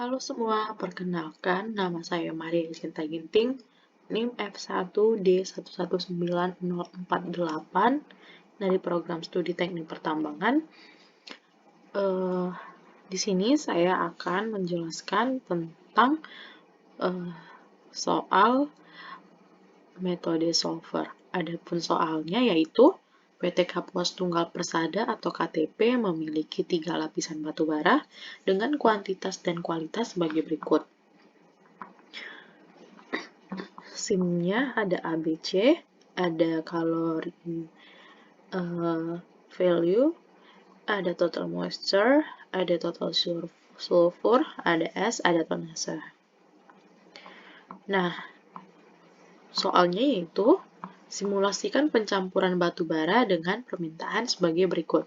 Halo semua, perkenalkan nama saya Maria Cinta Ginting, NIM F1D119048 dari program studi teknik pertambangan. Di sini saya akan menjelaskan tentang soal metode solver. Adapun soalnya yaitu PT Kapuas Tunggal Persada atau KTP memiliki 3 lapisan batubara dengan kuantitas dan kualitas sebagai berikut. SIM-nya ada ABC, ada kalori value, ada total moisture, ada total sulfur, ada S, ada tonase. Nah, soalnya yaitu simulasikan pencampuran batu bara dengan permintaan sebagai berikut.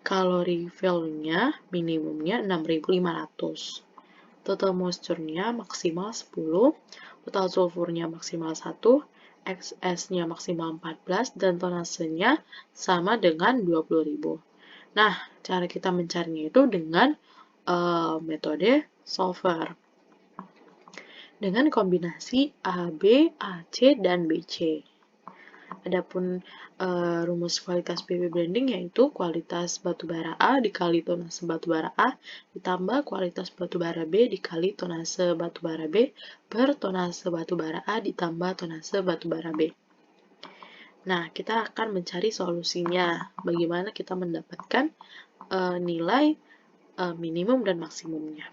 Kalori value-nya minimumnya 6500. Total moisture-nya maksimal 10, total sulfurnya maksimal 1, XS-nya maksimal 14, dan tonasenya sama dengan 20.000. Nah, cara kita mencarinya itu dengan metode solver. Dengan kombinasi AB, AC, dan BC. Adapun rumus kualitas PV blending yaitu kualitas batubara A dikali tonase batubara A ditambah kualitas batubara B dikali tonase batubara B per tonase batubara A ditambah tonase batubara B. Nah, kita akan mencari solusinya. Bagaimana kita mendapatkan nilai minimum dan maksimumnya.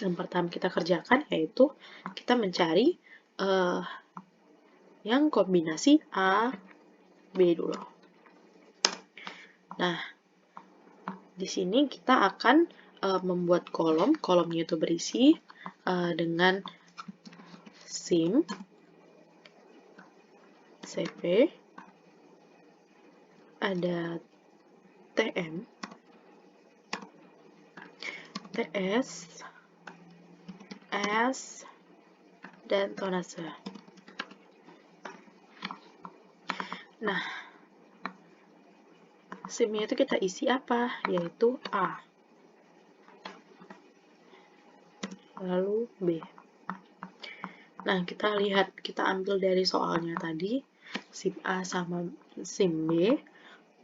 Yang pertama kita kerjakan yaitu kita mencari yang kombinasi A, B dulu. Nah, di sini kita akan membuat kolomnya itu berisi dengan SIM, CP, ada TM, TS, S, dan tonase. Nah, SIM-nya itu kita isi apa? Yaitu A. Lalu B. Nah, kita lihat, kita ambil dari soalnya tadi, SIM A sama SIM B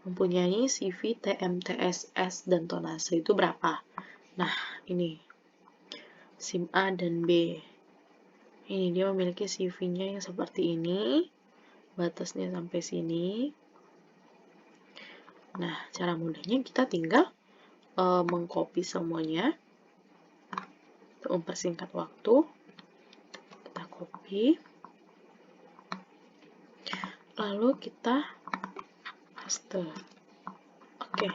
mempunyai CV, TM, TS, S, dan tonase itu berapa? Nah, ini SIM A dan B. Ini dia memiliki CV-nya yang seperti ini, batasnya sampai sini. Nah, cara mudahnya kita tinggal mengcopy semuanya untuk mempersingkat waktu. Kita copy, lalu kita paste. Oke.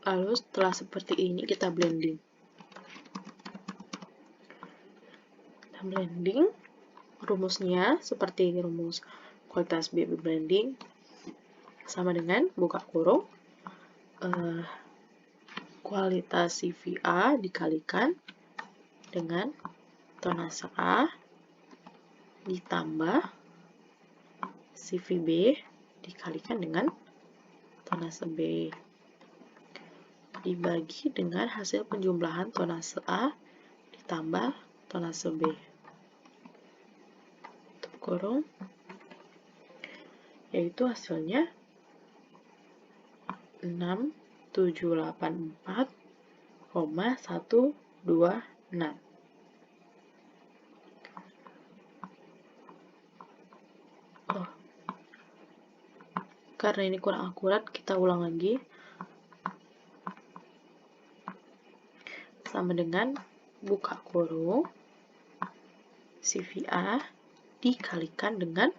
Lalu setelah seperti ini kita blending. Kita blending, rumusnya seperti rumus kualitas BB blending sama dengan buka kurung kualitas CVA dikalikan dengan tonase A ditambah CVB dikalikan dengan tonase B dibagi dengan hasil penjumlahan tonase A ditambah tonase B. Tutup kurung, yaitu hasilnya 6784,126. Karena ini kurang akurat, kita ulang lagi. Sama dengan buka kurung CVA dikalikan dengan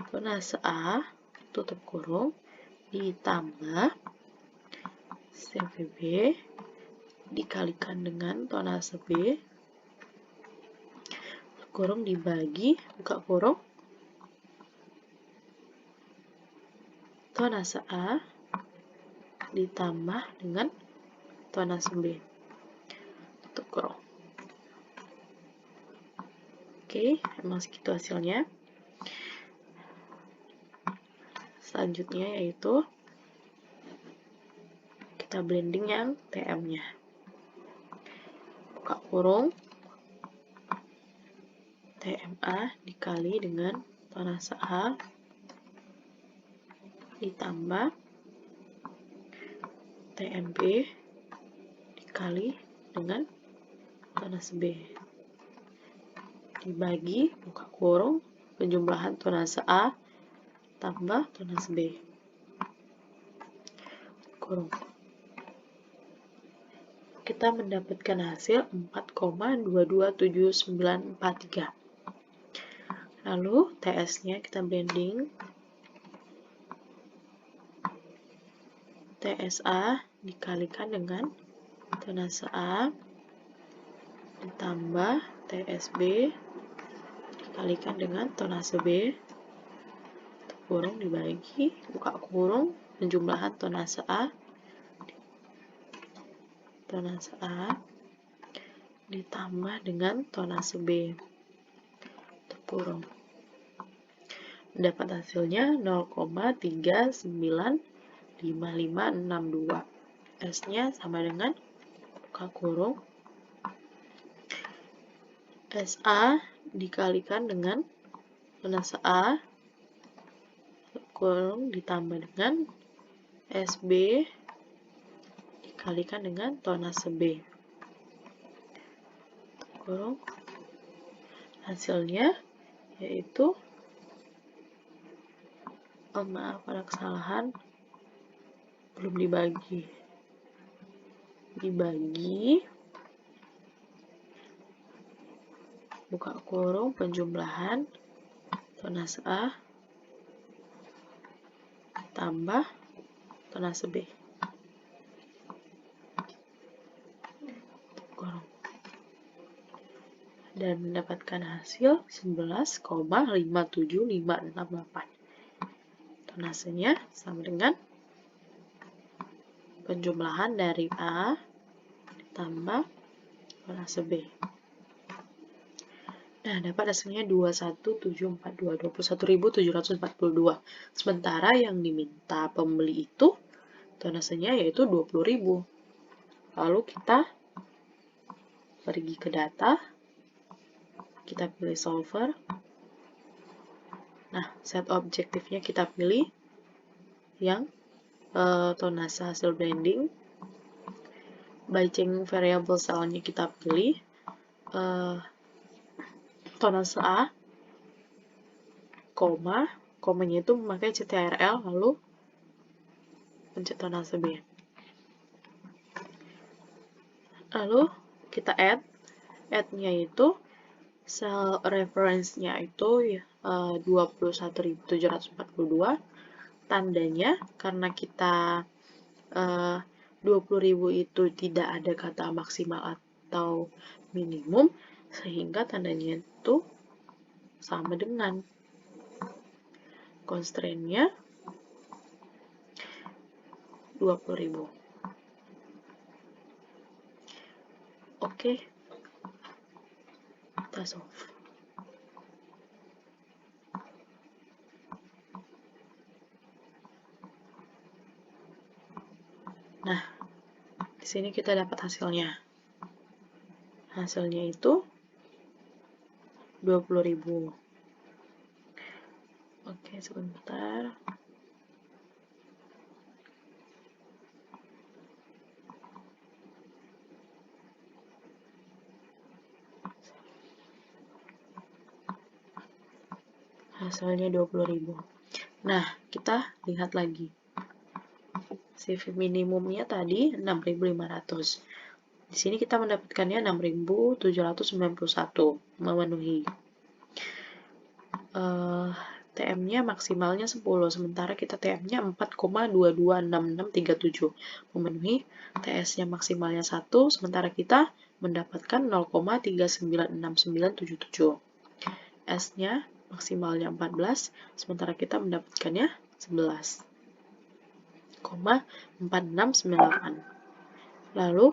tonase A, tutup kurung, ditambah CVB dikalikan dengan tonase B, tutup kurung dibagi buka kurung tonase A ditambah dengan tonase B, tutup kurung. Oke, emang segitu hasilnya. Selanjutnya yaitu kita blending yang TM-nya. Buka kurung, TMA dikali dengan tonase A ditambah TMB dikali dengan tonase B. Dibagi, buka kurung, penjumlahan tonase A tambah tonase B. Kurung. Kita mendapatkan hasil 4,227943. Lalu TS-nya kita blending. TSA dikalikan dengan tonase A ditambah TSB dikalikan dengan tonase B. Kurung dibagi, buka kurung, penjumlahan tonase A ditambah dengan tonase B. Kurung. Dapat hasilnya 0,395562. S-nya sama dengan, buka kurung, SA dikalikan dengan tonase A, kurung, ditambah dengan SB dikalikan dengan tonase B. Kurung. Hasilnya yaitu, maaf ada kesalahan, belum dibagi. Dibagi, buka kurung, penjumlahan tonase A tambah tonase B. Kurung. Dan mendapatkan hasil 11,57568. Tonasenya sama dengan penjumlahan dari A ditambah tonase B. Nah, dapat hasilnya 21.742. Sementara yang diminta pembeli itu tonasenya yaitu 20.000. Lalu kita pergi ke data, kita pilih solver. Nah, set objektifnya kita pilih yang tonase hasil blending. By changing variable cell-nya kita pilih tonase A, komanya itu memakai CTRL, lalu pencet tonase B. Lalu kita add-nya itu cell reference-nya itu 21.742. Tandanya karena kita 20.000 itu tidak ada kata maksimal atau minimum, sehingga tandanya itu sama dengan constraint-nya 20.000. Oke, kita solve. Nah, di sini kita dapat hasilnya. Hasilnya itu 20.000. Oke, sebentar. Hasilnya 20.000. Nah, kita lihat lagi. CV minimumnya tadi 6.500. Di sini kita mendapatkannya 6.791, memenuhi. TM-nya maksimalnya 10, sementara kita TM-nya 4,226637, memenuhi. TS-nya maksimalnya 1, sementara kita mendapatkan 0,396977. S-nya maksimalnya 14, sementara kita mendapatkannya 11,4698. Lalu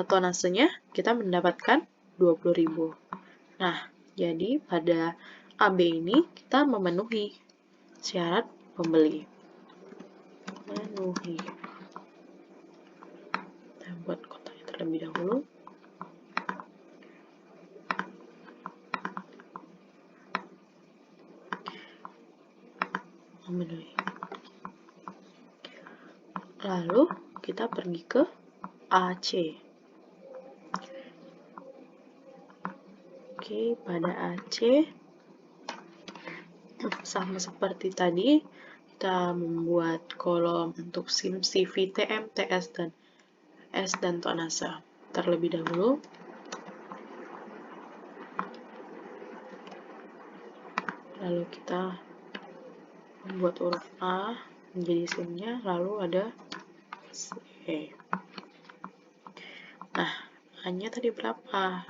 tonasenya kita mendapatkan 20.000. Nah, jadi pada AB ini kita memenuhi syarat pembeli. Memenuhi. buat kotaknya terlebih dahulu. Memenuhi. Lalu kita pergi ke AC. Oke, pada AC sama seperti tadi, kita membuat kolom untuk SIM, CV, TM, TS, dan S dan tonase terlebih dahulu. Lalu kita membuat huruf A menjadi SIM-nya, lalu ada C. Nah, A-nya tadi berapa?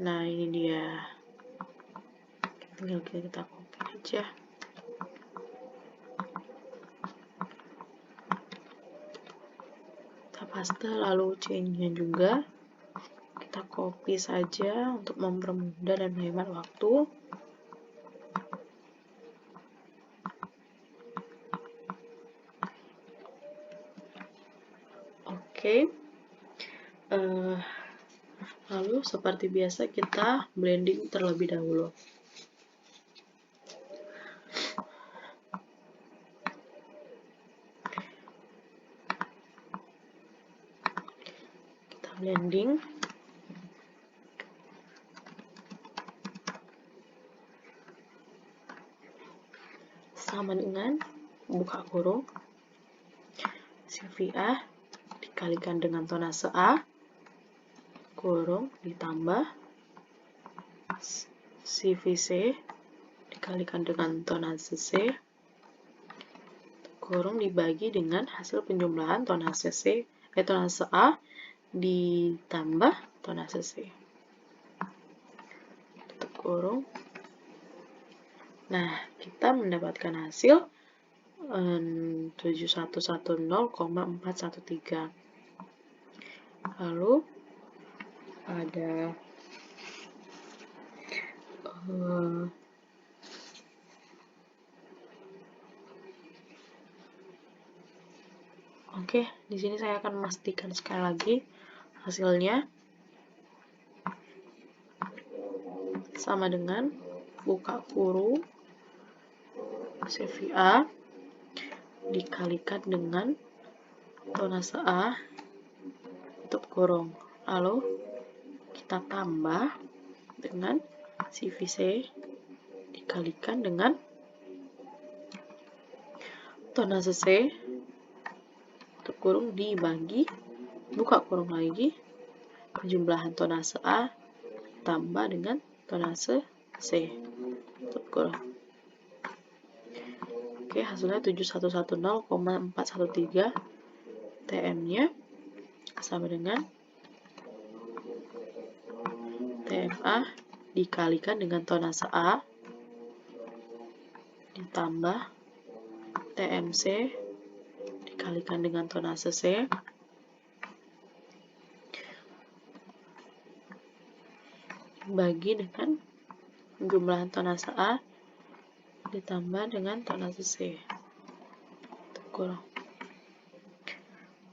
Nah, ini dia. Tinggal kita copy aja. Kita paste, lalu C-nya juga. Kita copy saja untuk mempermudah dan menghemat waktu. Oke. Lalu seperti biasa kita blending terlebih dahulu. Kita blending. Sama dengan buka kurung CV A dikalikan dengan tonase A kurung ditambah CVC dikalikan dengan tonase C kurung dibagi dengan hasil penjumlahan tonase A ditambah tonase C. Tutup kurung. Nah, kita mendapatkan hasil 7110,413. Lalu ada oke, di sini saya akan memastikan sekali lagi hasilnya sama dengan buka kurung CV A dikalikan dengan tonase A tutup kurung. Lalu kita tambah dengan CVC dikalikan dengan tonase C tutup kurung dibagi buka kurung lagi penjumlahan tonase A tambah dengan tonase C tutup kurung. Oke, hasilnya 7110,413. TM-nya sama dengan TMA dikalikan dengan tonase A ditambah TMC dikalikan dengan tonase C dibagi dengan jumlah tonase A ditambah dengan tonase C. Kurang.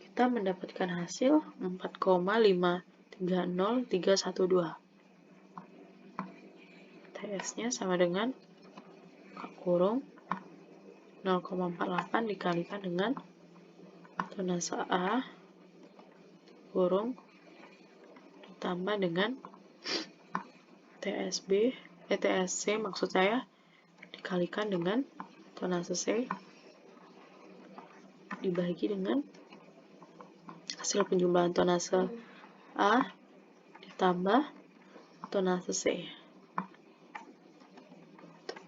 Kita mendapatkan hasil 4,530312. TS-nya sama dengan kurung 0,48 dikalikan dengan tonase A kurung ditambah dengan TSC maksud saya dikalikan dengan tonase C dibagi dengan hasil penjumlahan tonase A ditambah tonase C.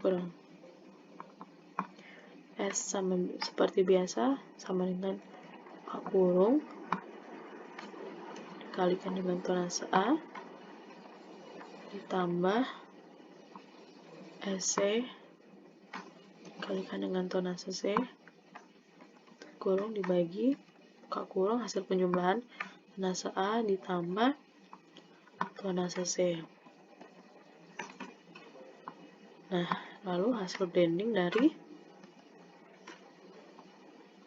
Kurang. S sama seperti biasa sama dengan kurung dikalikan dengan tonase A ditambah SC dikalikan dengan tonase C kurung dibagi buka kurung hasil penjumlahan tonase A ditambah tonase C. Nah, lalu hasil blending dari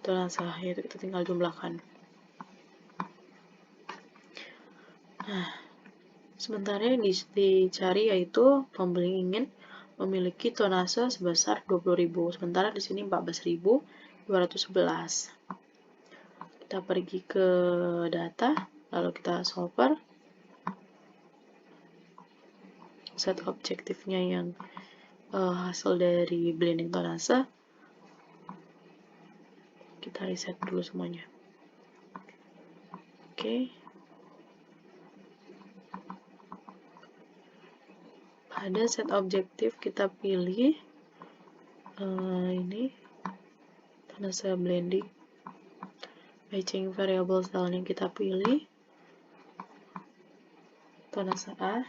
tonase A yaitu kita tinggal jumlahkan. Sementara yang dicari yaitu pembeli ingin memiliki tonase sebesar 20.000, sementara di sini 14.211. Kita pergi ke data, lalu kita solver. Set objektifnya yang hasil dari blending tonase. Kita reset dulu semuanya. Oke. Pada set objektif kita pilih ini tonase blending. Matching variable stylenya kita pilih tonase A,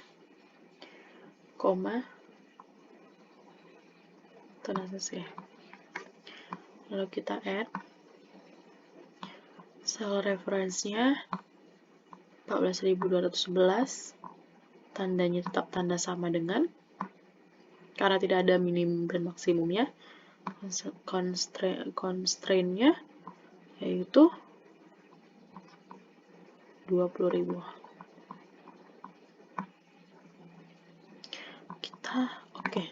koma, tonase C. Lalu kita add cell reference-nya 14.211, tandanya tetap tanda sama dengan, karena tidak ada minimum dan maksimumnya, constraint-nya yaitu 20.000. Kita oke.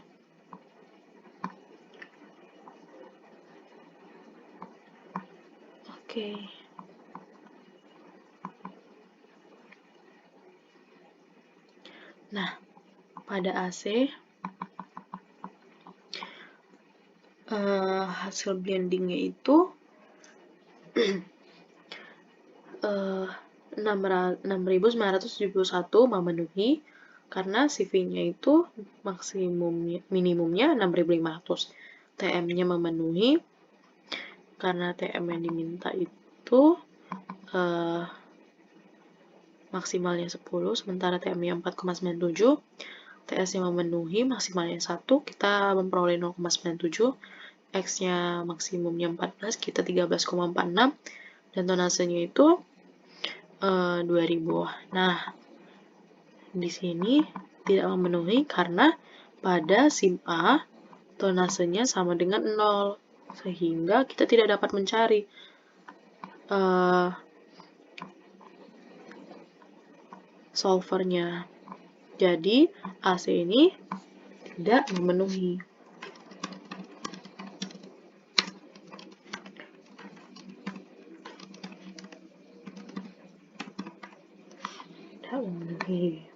Nah, pada AC hasil blendingnya itu 6.971 memenuhi karena CV-nya itu minimumnya 6.500. TM-nya memenuhi karena TM yang diminta itu maksimalnya 10, sementara TM-nya 4,97. TS-nya memenuhi, maksimalnya 1, kita memperoleh 0,97. X-nya maksimumnya 14, kita 13,46. Dan tonasenya itu 2000. Nah, di sini tidak memenuhi karena pada SIM A tonasenya sama dengan 0, sehingga kita tidak dapat mencari solvernya. Jadi AC ini tidak memenuhi. Tidak memenuhi.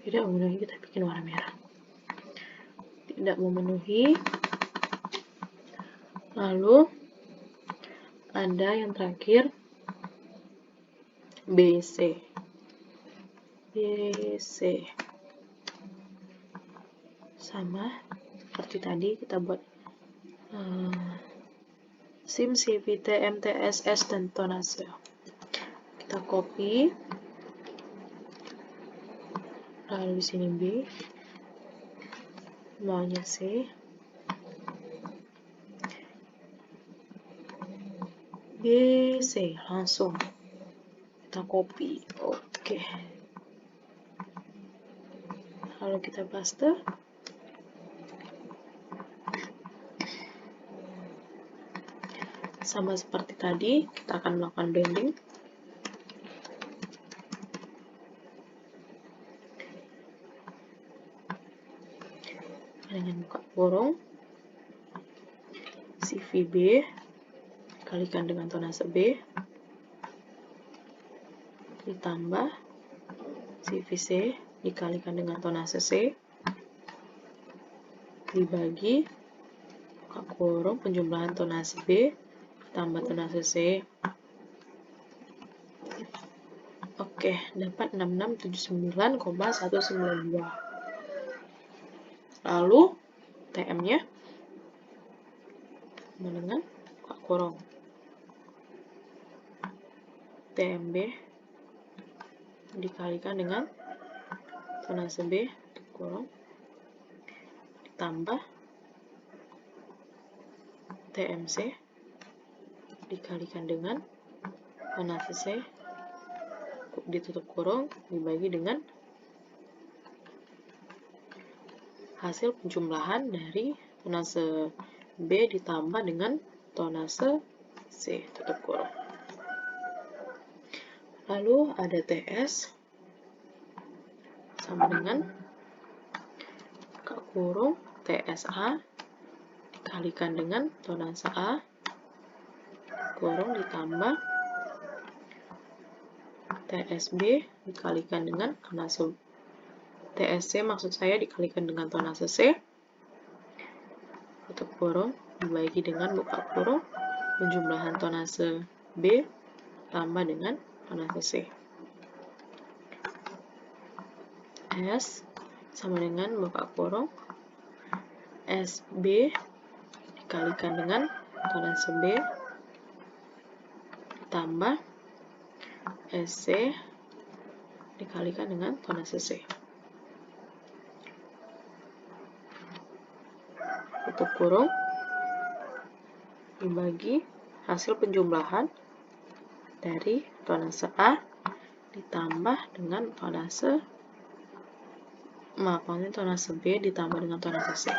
Tidak memenuhi, kita bikin warna merah. Tidak memenuhi. Lalu ada yang terakhir BC. Sama seperti tadi, kita buat SIM, CV, TM, TSS, dan tonase. Kita copy. Lalu di sini B, maunya C, B, C, langsung kita copy. Oke. Lalu kita paste. Sama seperti tadi, kita akan melakukan blending. Dengan buka kurung, CV B dikalikan dengan tonase B, ditambah CV C dikalikan dengan tonase C, dibagi buka kurung penjumlahan tonase B tambah tonase C. Oke, dapat 6679,192. Lalu TM-nya dengan buka kurung TMB dikalikan dengan tonase B kurung ditambah TMC dikalikan dengan tonase C ditutup kurung dibagi dengan hasil penjumlahan dari tonase B ditambah dengan tonase C, tutup kurung. Lalu ada TS sama dengan buka kurung TSA dikalikan dengan tonase A kurung ditambah TSB dikalikan dengan tonase TSC maksud saya dikalikan dengan tonase C, tutup kurung dibagi dengan buka kurung penjumlahan tonase B tambah dengan tonase C. S sama dengan buka kurung SB dikalikan dengan tonase B ditambah SC dikalikan dengan tonase C. Tutup kurung dibagi hasil penjumlahan dari tonase A ditambah dengan tonase B ditambah dengan tonase C.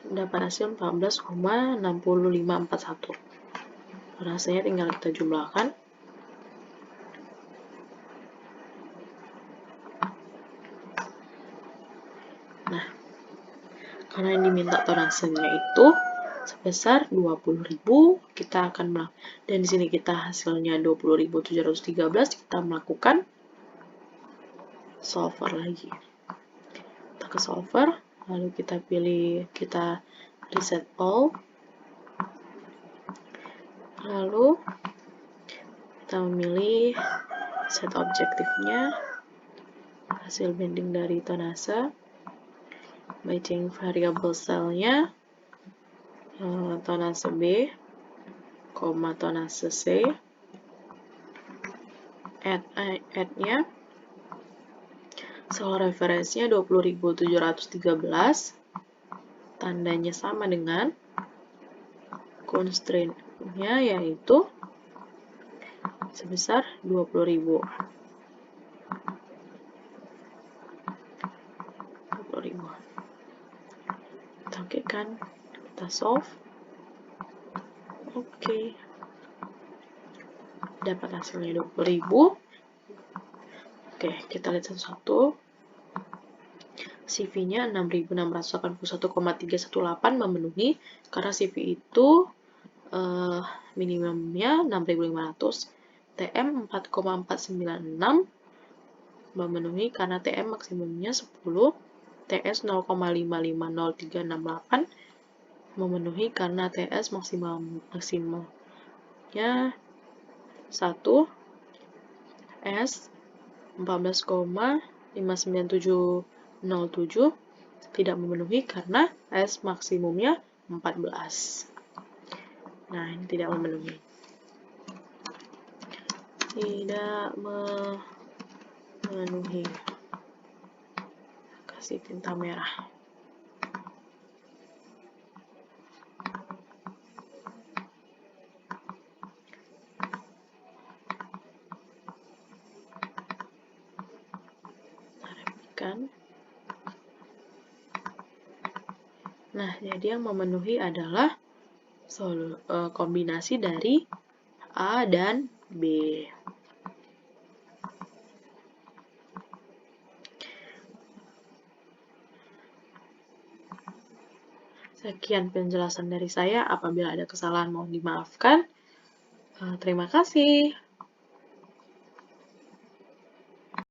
Dapat hasil 14,6541. Tonasenya tinggal kita jumlahkan. Nah, karena yang diminta tonasenya itu sebesar 20.000, kita akan dan di sini kita hasilnya 20.713, kita melakukan solver lagi. Kita ke solver, lalu kita pilih, kita reset all, lalu kita memilih set objektifnya, hasil binding dari tonase, by changing variable cell-nya, tonase B, tonase C, add-nya, cell reference-nya 20.713, tandanya sama dengan constraint-nya yaitu sebesar 20.000. Oke kan, kita solve. Oke. Dapat hasilnya 20.000. Oke, kita lihat satu-satu. CV-nya 6.681,318 memenuhi karena CV itu minimumnya 6.500, TM 4,496 memenuhi karena TM maksimumnya 10, TS 0,550368 memenuhi karena TS maksimalnya 1, S 14,59707 tidak memenuhi karena S maksimumnya 14. Nah, ini tidak memenuhi. Tidak memenuhi. Kasih tinta merah. Nah, jadi yang memenuhi adalah kombinasi dari A dan B. Sekian penjelasan dari saya. Apabila ada kesalahan mohon dimaafkan. Terima kasih.